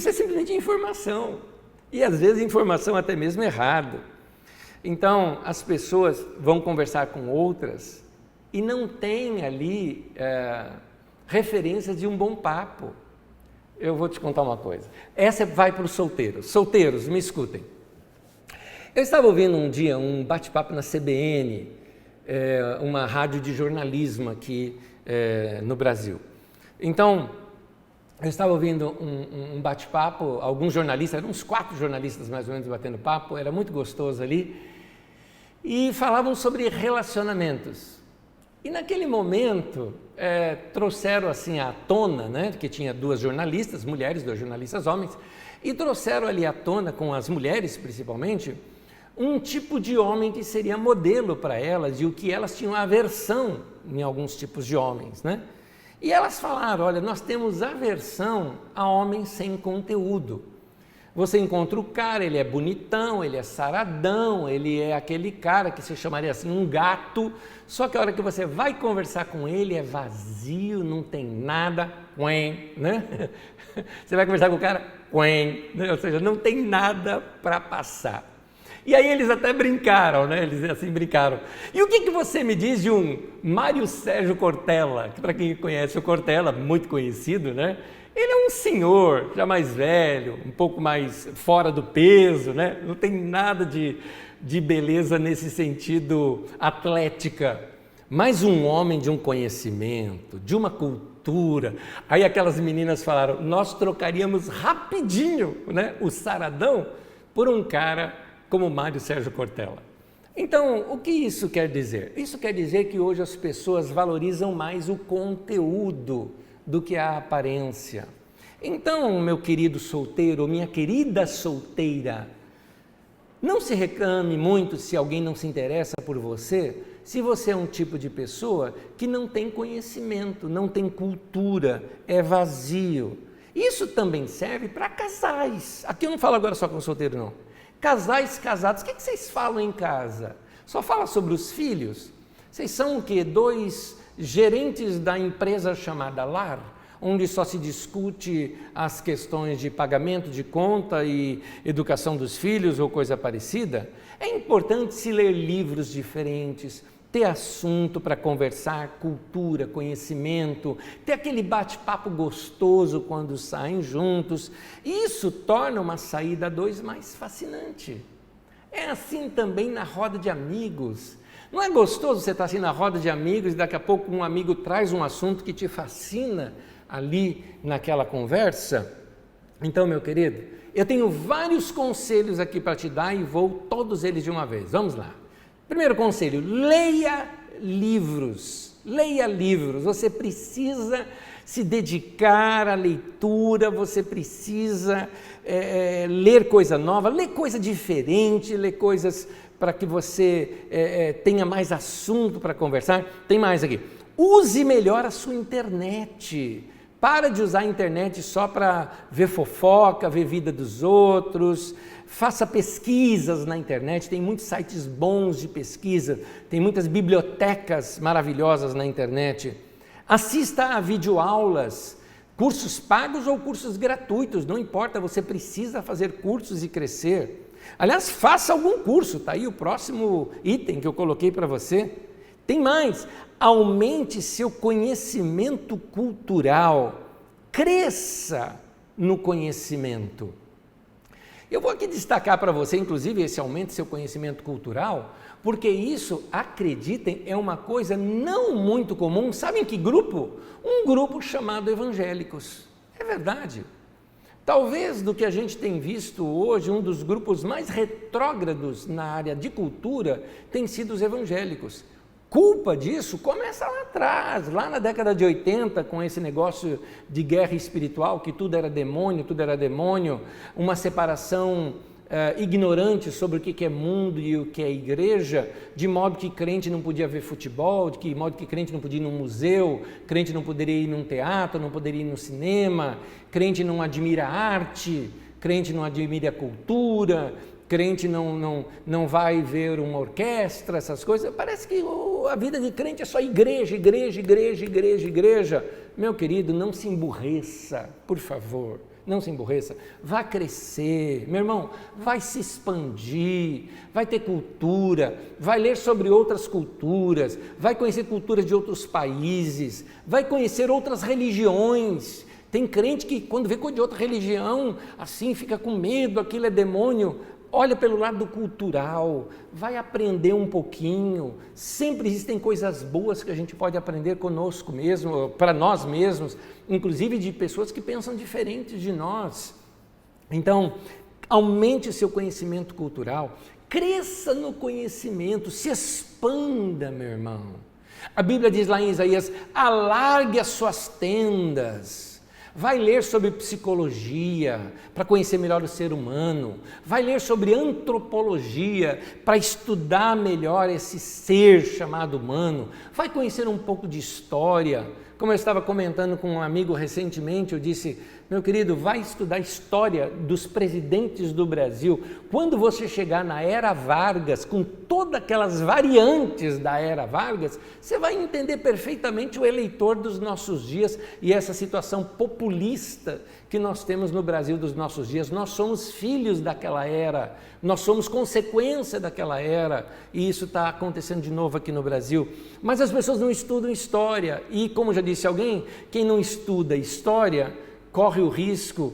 simplesmente informação. E às vezes informação até mesmo errada. Então, as pessoas vão conversar com outras e não tem ali referências de um bom papo. Eu vou te contar uma coisa. Essa vai para os solteiros. Solteiros, me escutem. Eu estava ouvindo um dia um bate-papo na CBN, uma rádio de jornalismo aqui no Brasil. Então, eu estava ouvindo um bate-papo, alguns jornalistas, eram uns 4 jornalistas mais ou menos batendo papo, era muito gostoso ali, e falavam sobre relacionamentos. E naquele momento, trouxeram assim à tona, né, que tinha 2 jornalistas, mulheres, 2 jornalistas homens, e trouxeram ali à tona, com as mulheres principalmente, um tipo de homem que seria modelo para elas e o que elas tinham aversão em alguns tipos de homens, né? E elas falaram, olha, nós temos aversão a homens sem conteúdo. Você encontra o cara, ele é bonitão, ele é saradão, ele é aquele cara que se chamaria assim um gato, só que a hora que você vai conversar com ele é vazio, não tem nada, né? Você vai conversar com o cara, né? Ou seja, não tem nada para passar. E aí eles até brincaram, né? Eles assim brincaram. E o que você me diz de um Mário Sérgio Cortella, que para quem conhece o Cortella, muito conhecido, né? Ele é um senhor, já mais velho, um pouco mais fora do peso, né? Não tem nada de beleza nesse sentido atlética, mas um homem de um conhecimento, de uma cultura. Aí aquelas meninas falaram, nós trocaríamos rapidinho, né, o saradão por um cara como Mário Sérgio Cortella. Então, o que isso quer dizer? Isso quer dizer que hoje as pessoas valorizam mais o conteúdo do que a aparência. Então, meu querido solteiro, minha querida solteira, não se reclame muito se alguém não se interessa por você, se você é um tipo de pessoa que não tem conhecimento, não tem cultura, é vazio. Isso também serve para casais. Aqui eu não falo agora só com solteiro, não. Casais casados, o que vocês falam em casa? Só fala sobre os filhos? Vocês são o quê? 2 gerentes da empresa chamada lar, onde só se discute as questões de pagamento de conta e educação dos filhos ou coisa parecida? É importante se ler livros diferentes, ter assunto para conversar, cultura, conhecimento, ter aquele bate-papo gostoso quando saem juntos. Isso torna uma saída a dois mais fascinante. É assim também na roda de amigos. Não é gostoso você estar assim na roda de amigos e daqui a pouco um amigo traz um assunto que te fascina ali naquela conversa? Então, meu querido, eu tenho vários conselhos aqui para te dar e vou todos eles de uma vez. Vamos lá. Primeiro conselho, leia livros. Leia livros. Você precisa se dedicar à leitura, você precisa ler coisa nova, ler coisa diferente, ler coisas para que você tenha mais assunto para conversar. Tem mais aqui. Use melhor a sua internet. Para de usar a internet só para ver fofoca, ver vida dos outros. Faça pesquisas na internet, tem muitos sites bons de pesquisa, tem muitas bibliotecas maravilhosas na internet. Assista a videoaulas, cursos pagos ou cursos gratuitos, não importa, você precisa fazer cursos e crescer. Aliás, faça algum curso, está aí o próximo item que eu coloquei para você. Tem mais, aumente seu conhecimento cultural, cresça no conhecimento. Eu vou aqui destacar para você, inclusive, esse aumento do seu conhecimento cultural, porque isso, acreditem, é uma coisa não muito comum. Sabem que grupo? Um grupo chamado evangélicos. É verdade. Talvez do que a gente tem visto hoje, um dos grupos mais retrógrados na área de cultura tem sido os evangélicos. Culpa disso começa lá atrás, lá na década de 80, com esse negócio de guerra espiritual, que tudo era demônio, uma separação ignorante sobre o que é mundo e o que é igreja, de modo que crente não podia ver futebol, de modo que crente não podia ir num museu, crente não poderia ir num teatro, não poderia ir no cinema, crente não admira a arte, crente não admira a cultura, crente não vai ver uma orquestra, essas coisas. Parece que a vida de crente é só igreja. Meu querido, não se emburreça, por favor, não se emburreça. Vá crescer, meu irmão, vai se expandir, vai ter cultura, vai ler sobre outras culturas, vai conhecer culturas de outros países, vai conhecer outras religiões. Tem crente que quando vê coisa de outra religião, assim, fica com medo, aquilo é demônio. Olha pelo lado cultural, vai aprender um pouquinho. Sempre existem coisas boas que a gente pode aprender conosco mesmo, para nós mesmos, inclusive de pessoas que pensam diferentes de nós. Então, aumente o seu conhecimento cultural, cresça no conhecimento, se expanda, meu irmão. A Bíblia diz lá em Isaías, alargue as suas tendas. Vai ler sobre psicologia, para conhecer melhor o ser humano. Vai ler sobre antropologia, para estudar melhor esse ser chamado humano. Vai conhecer um pouco de história. Como eu estava comentando com um amigo recentemente, eu disse, meu querido, vai estudar história dos presidentes do Brasil. Quando você chegar na era Vargas, com todas aquelas variantes da era Vargas, você vai entender perfeitamente o eleitor dos nossos dias e essa situação populista que nós temos no Brasil dos nossos dias. Nós somos filhos daquela era, nós somos consequência daquela era, e isso está acontecendo de novo aqui no Brasil. Mas as pessoas não estudam história, e como já disse alguém, quem não estuda história corre o risco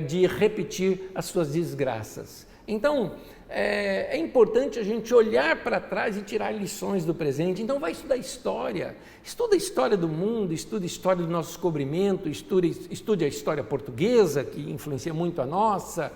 de repetir as suas desgraças. Então, é importante a gente olhar para trás e tirar lições do presente. Então, vai estudar história. Estuda a história do mundo, estuda a história do nosso descobrimento, estude a história portuguesa, que influencia muito a nossa.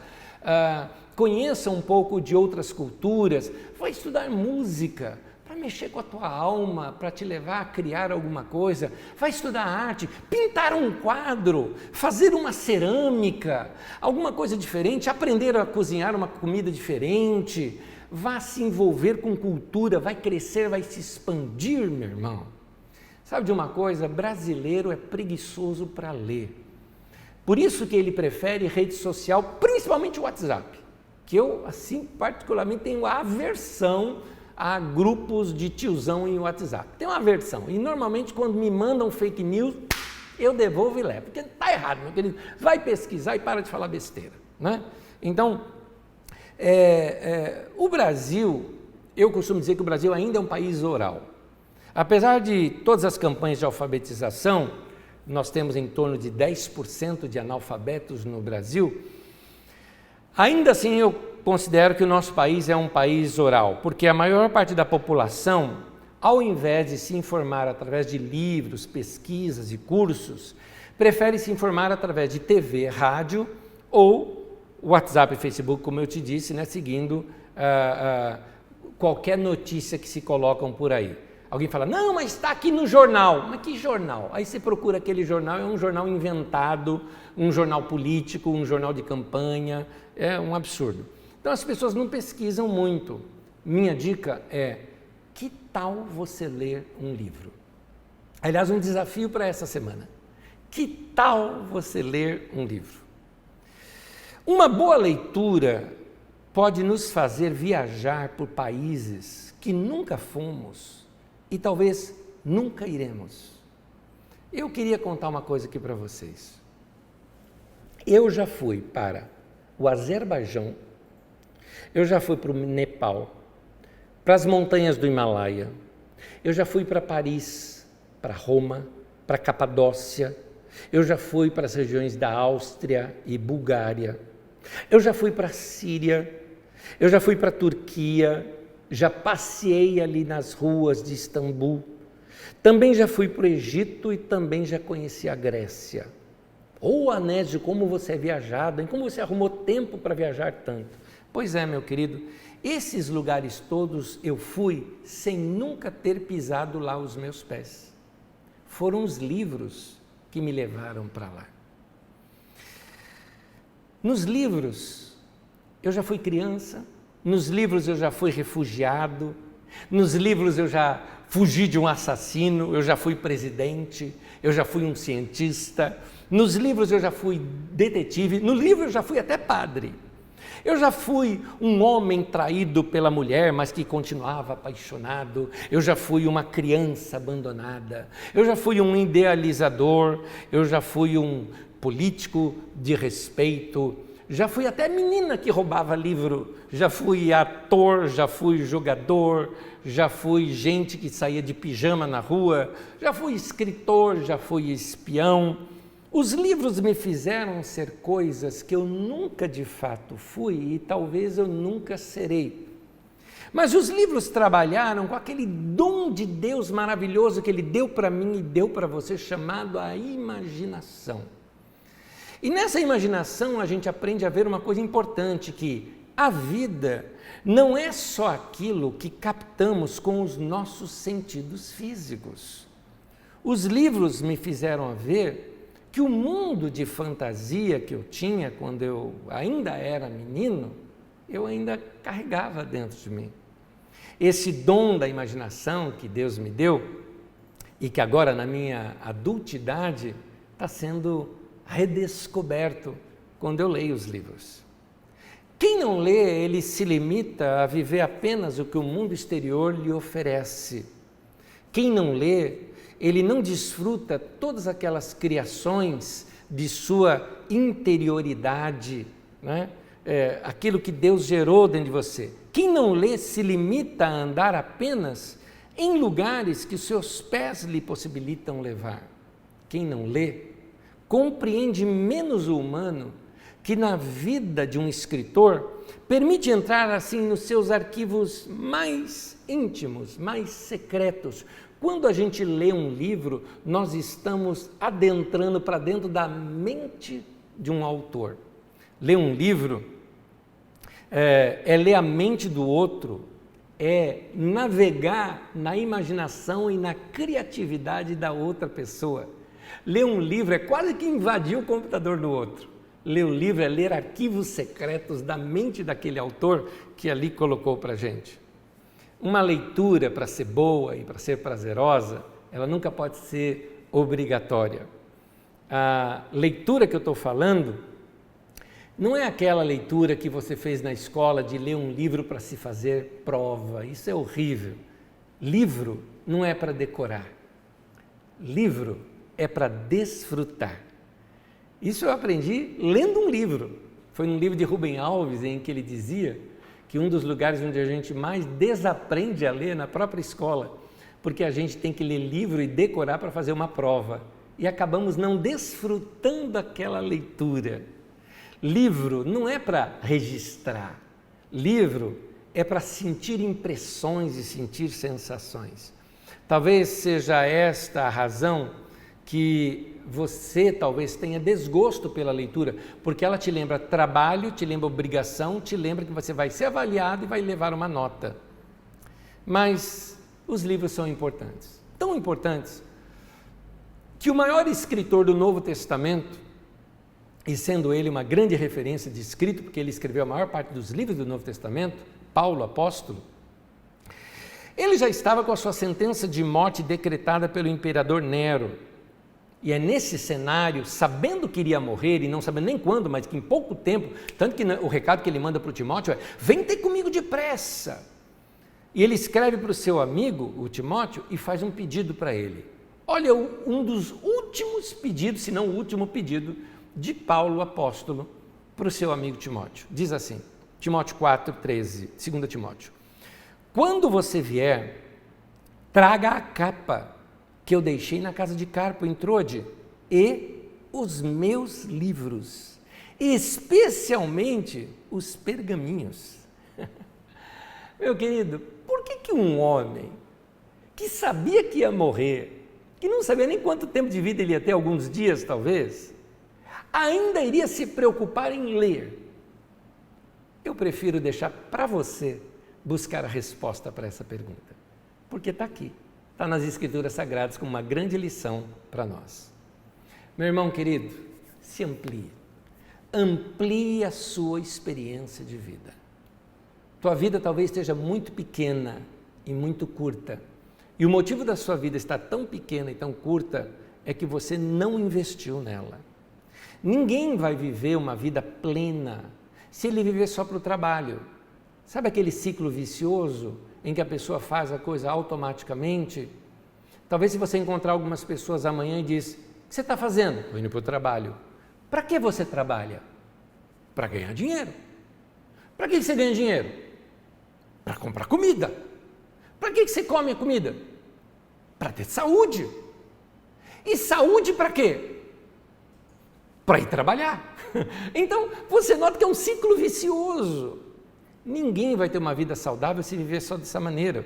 Conheça um pouco de outras culturas. Vai estudar música, para mexer com a tua alma, para te levar a criar alguma coisa. Vai estudar arte, pintar um quadro, fazer uma cerâmica, alguma coisa diferente, aprender a cozinhar uma comida diferente. Vá se envolver com cultura, vai crescer, vai se expandir, meu irmão. Sabe de uma coisa? Brasileiro é preguiçoso para ler. Por isso que ele prefere rede social, principalmente o WhatsApp, que eu, assim, particularmente tenho aversão a grupos de tiozão em WhatsApp. Tem uma aversão. E normalmente quando me mandam fake news, eu devolvo e levo. Porque está errado, meu querido. Vai pesquisar e para de falar besteira. Né? Então, o Brasil, eu costumo dizer que o Brasil ainda é um país oral. Apesar de todas as campanhas de alfabetização, nós temos em torno de 10% de analfabetos no Brasil, ainda assim eu considero que o nosso país é um país oral, porque a maior parte da população, ao invés de se informar através de livros, pesquisas e cursos, prefere se informar através de TV, rádio ou WhatsApp e Facebook, como eu te disse, né, seguindo qualquer notícia que se colocam por aí. Alguém fala, não, mas está aqui no jornal. Mas que jornal? Aí você procura aquele jornal, é um jornal inventado, um jornal político, um jornal de campanha, é um absurdo. Então as pessoas não pesquisam muito. Minha dica é, que tal você ler um livro? Aliás, um desafio para essa semana. Que tal você ler um livro? Uma boa leitura pode nos fazer viajar por países que nunca fomos e talvez nunca iremos. Eu queria contar uma coisa aqui para vocês. Eu já fui para o Azerbaijão, eu já fui para o Nepal, para as montanhas do Himalaia, eu já fui para Paris, para Roma, para Capadócia, eu já fui para as regiões da Áustria e Bulgária, eu já fui para a Síria, eu já fui para a Turquia, já passei ali nas ruas de Istambul, também já fui para o Egito e também já conheci a Grécia. Ô Anésio, como você é viajado, hein? Como você arrumou tempo para viajar tanto? Pois é, meu querido, esses lugares todos eu fui sem nunca ter pisado lá os meus pés. Foram os livros que me levaram para lá. Nos livros, eu já fui criança, nos livros eu já fui refugiado, nos livros eu já fugi de um assassino, eu já fui presidente, eu já fui um cientista, nos livros eu já fui detetive, no livro eu já fui até padre. Eu já fui um homem traído pela mulher, mas que continuava apaixonado. Eu já fui uma criança abandonada. Eu já fui um idealizador. Eu já fui um político de respeito. Já fui até menina que roubava livro. Já fui ator, já fui jogador. Já fui gente que saía de pijama na rua. Já fui escritor, já fui espião. Os livros me fizeram ser coisas que eu nunca de fato fui e talvez eu nunca serei. Mas os livros trabalharam com aquele dom de Deus maravilhoso que Ele deu para mim e deu para você, chamado a imaginação. E nessa imaginação a gente aprende a ver uma coisa importante, que a vida não é só aquilo que captamos com os nossos sentidos físicos. Os livros me fizeram ver que o mundo de fantasia que eu tinha quando eu ainda era menino, eu ainda carregava dentro de mim. Esse dom da imaginação que Deus me deu e que agora na minha adultidade está sendo redescoberto quando eu leio os livros. Quem não lê, ele se limita a viver apenas o que o mundo exterior lhe oferece. Quem não lê, ele não desfruta todas aquelas criações de sua interioridade, né? Aquilo que Deus gerou dentro de você. Quem não lê se limita a andar apenas em lugares que os seus pés lhe possibilitam levar. Quem não lê compreende menos o humano que na vida de um escritor permite entrar assim nos seus arquivos mais íntimos, mais secretos. Quando a gente lê um livro, nós estamos adentrando para dentro da mente de um autor. Ler um livro é ler a mente do outro, é navegar na imaginação e na criatividade da outra pessoa. Ler um livro é quase que invadir o computador do outro. Ler um livro é ler arquivos secretos da mente daquele autor que ali colocou para a gente. Uma leitura, para ser boa e para ser prazerosa, ela nunca pode ser obrigatória. A leitura que eu estou falando não é aquela leitura que você fez na escola de ler um livro para se fazer prova. Isso é horrível. Livro não é para decorar. Livro é para desfrutar. Isso eu aprendi lendo um livro. Foi num livro de Rubem Alves em que ele dizia que um dos lugares onde a gente mais desaprende a ler é na própria escola, porque a gente tem que ler livro e decorar para fazer uma prova. E acabamos não desfrutando aquela leitura. Livro não é para registrar. Livro é para sentir impressões e sentir sensações. Talvez seja esta a razão que você talvez tenha desgosto pela leitura, porque ela te lembra trabalho, te lembra obrigação, te lembra que você vai ser avaliado e vai levar uma nota. Mas os livros são importantes, tão importantes, que o maior escritor do Novo Testamento, e sendo ele uma grande referência de escrito, porque ele escreveu a maior parte dos livros do Novo Testamento, Paulo, apóstolo, ele já estava com a sua sentença de morte decretada pelo imperador Nero. E é nesse cenário, sabendo que iria morrer e não sabendo nem quando, mas que em pouco tempo, tanto que o recado que ele manda para o Timóteo é: vem ter comigo depressa. E ele escreve para o seu amigo, o Timóteo, e faz um pedido para ele. Olha, um dos últimos pedidos, se não o último pedido, de Paulo, apóstolo, para o seu amigo Timóteo. Diz assim, Timóteo 4:13, 2 Timóteo. Quando você vier, traga a capa que eu deixei na casa de Carpo, em Trode, e os meus livros, especialmente os pergaminhos. Meu querido, por que um homem que sabia que ia morrer, que não sabia nem quanto tempo de vida ele ia ter, alguns dias talvez, ainda iria se preocupar em ler? Eu prefiro deixar para você buscar a resposta para essa pergunta, porque está aqui. Está nas Escrituras Sagradas como uma grande lição para nós. Meu irmão querido, se amplie. Amplie a sua experiência de vida. Tua vida talvez esteja muito pequena e muito curta. E o motivo da sua vida estar tão pequena e tão curta é que você não investiu nela. Ninguém vai viver uma vida plena se ele viver só para o trabalho. Sabe aquele ciclo vicioso em que a pessoa faz a coisa automaticamente? Talvez se você encontrar algumas pessoas amanhã e diz: o que você está fazendo? Estou indo para o trabalho. Para que você trabalha? Para ganhar dinheiro. Para que você ganha dinheiro? Para comprar comida. Para que você come a comida? Para ter saúde. E saúde para quê? Para ir trabalhar. Então, você nota que é um ciclo vicioso. Ninguém vai ter uma vida saudável se viver só dessa maneira.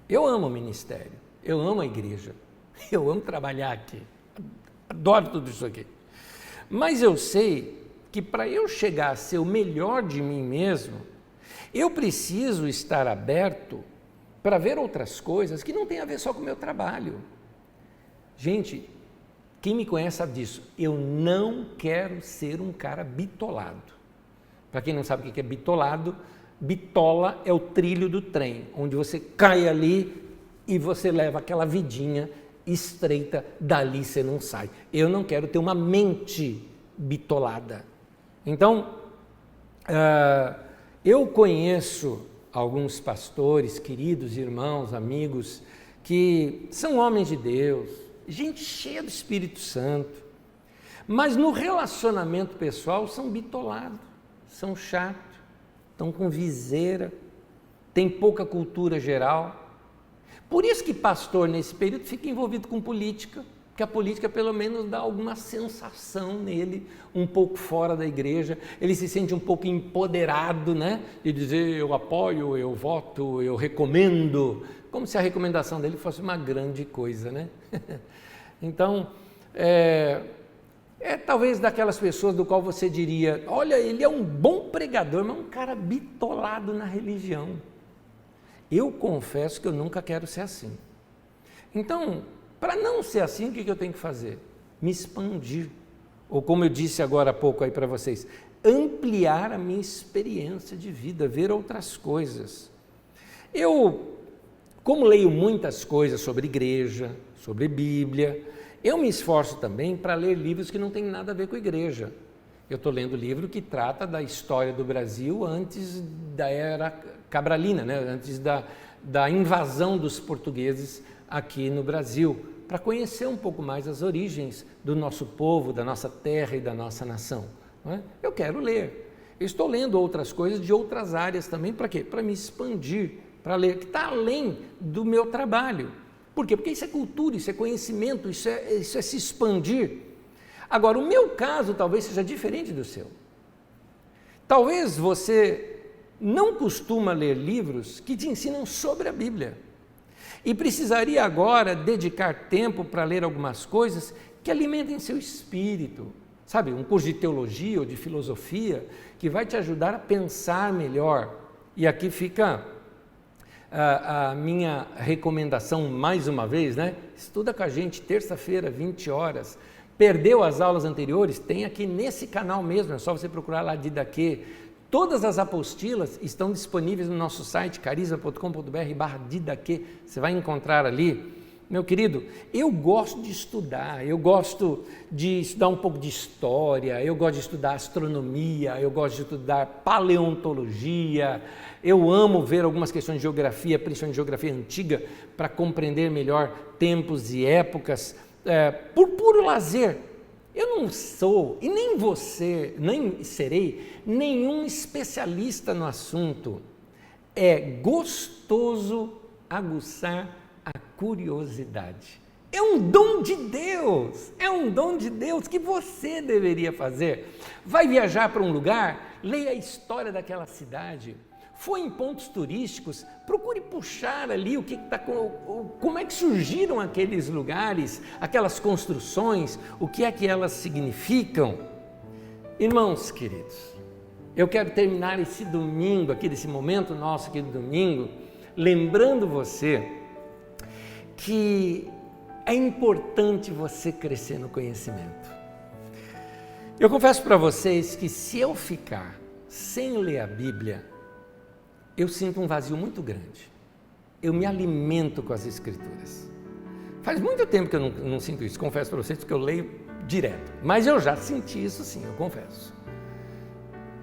Eu amo o ministério, eu amo a igreja, eu amo trabalhar aqui, adoro tudo isso aqui. Mas eu sei que para eu chegar a ser o melhor de mim mesmo, eu preciso estar aberto para ver outras coisas que não têm a ver só com o meu trabalho. Gente, quem me conhece sabe disso, eu não quero ser um cara bitolado. Para quem não sabe o que é bitolado, bitola é o trilho do trem, onde você cai ali e você leva aquela vidinha estreita, dali você não sai. Eu não quero ter uma mente bitolada. Então, eu conheço alguns pastores, queridos irmãos, amigos, que são homens de Deus, gente cheia do Espírito Santo, mas no relacionamento pessoal são bitolados. São chatos, estão com viseira, tem pouca cultura geral. Por isso que pastor, nesse período, fica envolvido com política, porque a política pelo menos dá alguma sensação nele, um pouco fora da igreja, ele se sente um pouco empoderado, né? De dizer: eu apoio, eu voto, eu recomendo, como se a recomendação dele fosse uma grande coisa, né? Então, talvez daquelas pessoas do qual você diria: olha, ele é um bom pregador, mas um cara bitolado na religião. Eu confesso que eu nunca quero ser assim. Então, para não ser assim, o que eu tenho que fazer? Me expandir. Ou como eu disse agora há pouco aí para vocês, ampliar a minha experiência de vida, ver outras coisas. Eu, como leio muitas coisas sobre igreja, sobre Bíblia, eu me esforço também para ler livros que não têm nada a ver com a igreja. Eu estou lendo livro que trata da história do Brasil antes da era cabralina, né? Antes da invasão dos portugueses aqui no Brasil, para conhecer um pouco mais as origens do nosso povo, da nossa terra e da nossa nação. Não é? Eu quero ler. Eu estou lendo outras coisas de outras áreas também, para quê? Para me expandir para ler, que está além do meu trabalho. Por quê? Porque isso é cultura, isso é conhecimento, isso é se expandir. Agora, o meu caso talvez seja diferente do seu. Talvez você não costuma ler livros que te ensinam sobre a Bíblia e precisaria agora dedicar tempo para ler algumas coisas que alimentem seu espírito, sabe? Um curso de teologia ou de filosofia que vai te ajudar a pensar melhor. E aqui fica a minha recomendação mais uma vez, né? Estuda com a gente, terça-feira, 20 horas. Perdeu as aulas anteriores? Tem aqui nesse canal mesmo, é só você procurar lá Didaquê. Todas as apostilas estão disponíveis no nosso site, carisma.com.br/Didaquê. Você vai encontrar ali. Meu querido, eu gosto de estudar, eu gosto de estudar um pouco de história, eu gosto de estudar astronomia, eu gosto de estudar paleontologia, eu amo ver algumas questões de geografia, principalmente geografia antiga, para compreender melhor tempos e épocas, por puro lazer. Eu não sou, e nem você, nem serei, nenhum especialista no assunto. É gostoso aguçar a curiosidade. É um dom de Deus, que você deveria fazer. Vai viajar para um lugar, leia a história daquela cidade. Foi em pontos turísticos, procure puxar ali como é que surgiram aqueles lugares, aquelas construções, o que é que elas significam. Irmãos queridos, eu quero terminar esse domingo aqui, desse momento nosso aqui do domingo, lembrando você que é importante você crescer no conhecimento. Eu confesso para vocês que se eu ficar sem ler a Bíblia, eu sinto um vazio muito grande. Eu me alimento com as Escrituras. Faz muito tempo que eu não sinto isso, confesso para vocês, porque eu leio direto. Mas eu já senti isso sim, eu confesso.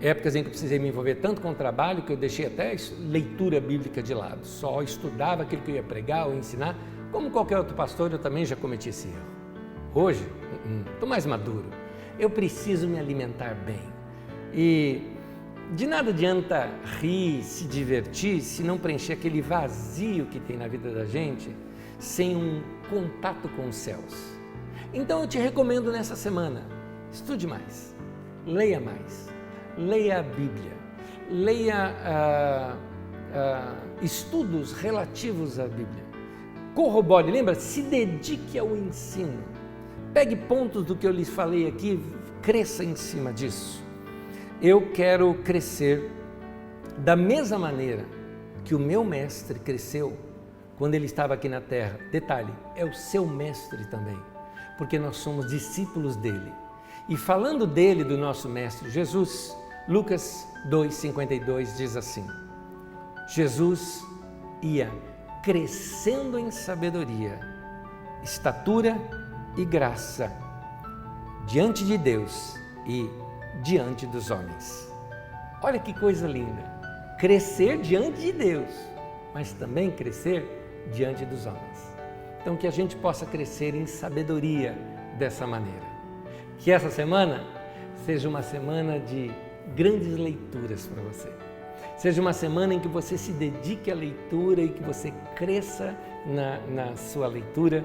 Épocas em que eu precisei me envolver tanto com o trabalho que eu deixei até leitura bíblica de lado. Só estudava aquilo que eu ia pregar ou ensinar. Como qualquer outro pastor, eu também já cometi esse erro. Hoje, estou mais maduro. Eu preciso me alimentar bem. E de nada adianta rir, se divertir, se não preencher aquele vazio que tem na vida da gente, sem um contato com os céus. Então eu te recomendo nessa semana, estude mais, leia a Bíblia, leia estudos relativos à Bíblia. Corrobore, lembra? Se dedique ao ensino. Pegue pontos do que eu lhes falei aqui, cresça em cima disso. Eu quero crescer da mesma maneira que o meu mestre cresceu quando ele estava aqui na terra. Detalhe, é o seu mestre também, porque nós somos discípulos dele. E falando dele, do nosso mestre Jesus, Lucas 2,52 diz assim: Jesus ia crescendo em sabedoria, estatura e graça diante de Deus e diante dos homens. Olha que coisa linda, crescer diante de Deus, mas também crescer diante dos homens. Então que a gente possa crescer em sabedoria dessa maneira. Que essa semana seja uma semana de grandes leituras para você. Seja uma semana em que você se dedique à leitura e que você cresça na sua leitura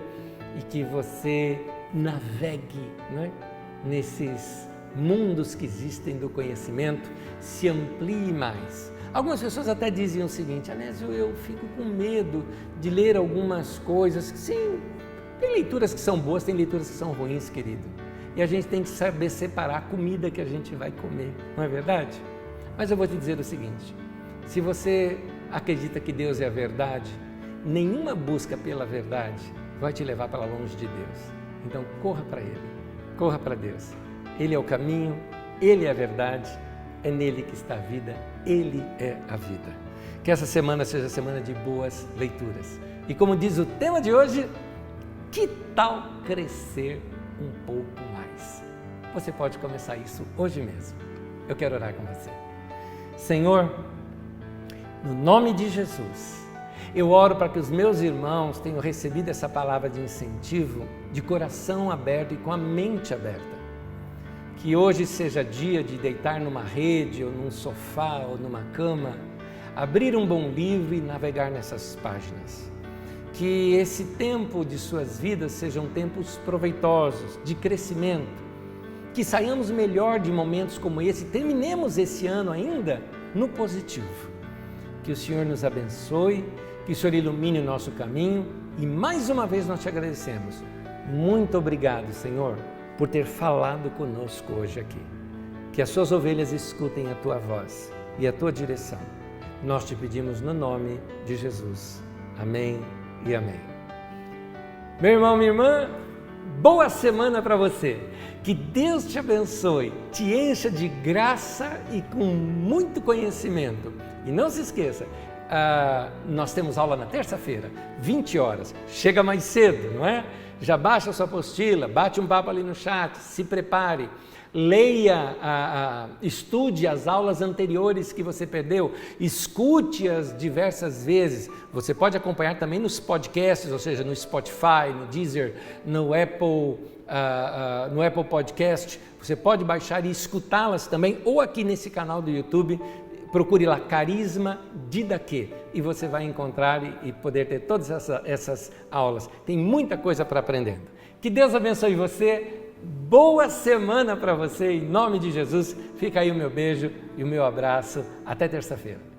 e que você navegue, né, nesses mundos que existem do conhecimento, se amplie mais. Algumas pessoas até diziam o seguinte: Anésio, eu fico com medo de ler algumas coisas. Sim, tem leituras que são boas, tem leituras que são ruins, querido. E a gente tem que saber separar a comida que a gente vai comer, não é verdade? Mas eu vou te dizer o seguinte: se você acredita que Deus é a verdade, nenhuma busca pela verdade vai te levar para longe de Deus. Então corra para Ele, corra para Deus. Ele é o caminho, Ele é a verdade, é nele que está a vida, Ele é a vida. Que essa semana seja semana de boas leituras. E como diz o tema de hoje, que tal crescer um pouco mais? Você pode começar isso hoje mesmo. Eu quero orar com você. Senhor, no nome de Jesus, eu oro para que os meus irmãos tenham recebido essa palavra de incentivo, de coração aberto e com a mente aberta. Que hoje seja dia de deitar numa rede, ou num sofá, ou numa cama, abrir um bom livro e navegar nessas páginas. Que esse tempo de suas vidas sejam tempos proveitosos, de crescimento, que saiamos melhor de momentos como esse, terminemos esse ano ainda no positivo. Que o Senhor nos abençoe, que o Senhor ilumine o nosso caminho e mais uma vez nós te agradecemos. Muito obrigado, Senhor, por ter falado conosco hoje aqui. Que as suas ovelhas escutem a tua voz e a tua direção. Nós te pedimos no nome de Jesus. Amém e amém. Meu irmão, minha irmã, boa semana para você. Que Deus te abençoe, te encha de graça e com muito conhecimento. E não se esqueça, nós temos aula na terça-feira, 20 horas. Chega mais cedo, não é? Já baixa a sua apostila, bate um papo ali no chat, se prepare. Leia, estude as aulas anteriores que você perdeu, escute-as diversas vezes. Você pode acompanhar também nos podcasts, ou seja, no Spotify, no Deezer, no Apple Podcast. Você pode baixar e escutá-las também, ou aqui nesse canal do YouTube. Procure lá, Carisma Didaquê, e você vai encontrar e poder ter todas essas aulas. Tem muita coisa para aprender. Que Deus abençoe você. Boa semana para você, em nome de Jesus. Fica aí o meu beijo e o meu abraço. Até terça-feira.